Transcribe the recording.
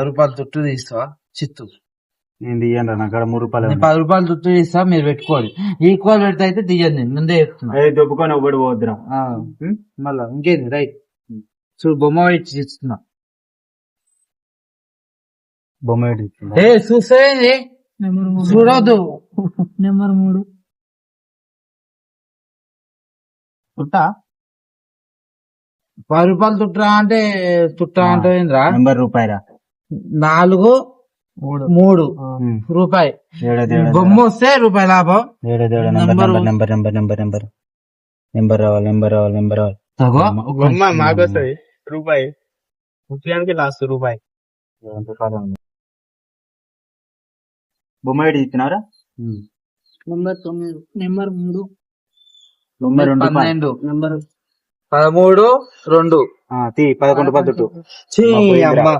రూపాయల తుట్టు తీస్తావా చిత్తు నేను తీయండి నాకు అక్కడ 3 రూపాయలు నేను 10 రూపాయల తుట్టు తీస్తా మీరు పెట్టుకోండి ఈక్వల్ పెడితే అయితే తీయండి నేను ముందే చెప్తున్నా దొబ్బుకొని ఒకటి పోద్దురా మళ్ళా ఇంకేంది రైట్ చూడు బొమ్మ ఇచ్చి ఇస్తున్నా బొమ్మ చూసేది చూడవద్దు నెంబర్ 3 తుట్టా 10 రూపాయలు తుట్టరా అంటే తుట్టా అంటే నెంబర్ రూపాయరా 4 3 రూపాయి బొమ్మ వస్తే రూపాయి లాభం నెంబర్ రావాలి బొమ్మ మాకు వస్తుంది రూపాయి రూపాయానికి లాస్ట్ రూపాయి బొమ్మ ఏడు ఇచ్చినారా నెంబర్ 9 నెంబర్ 3 నెంబర్ 12 నెంబర్ 13 2 11 రూపాయలు తుట్టు అమ్మా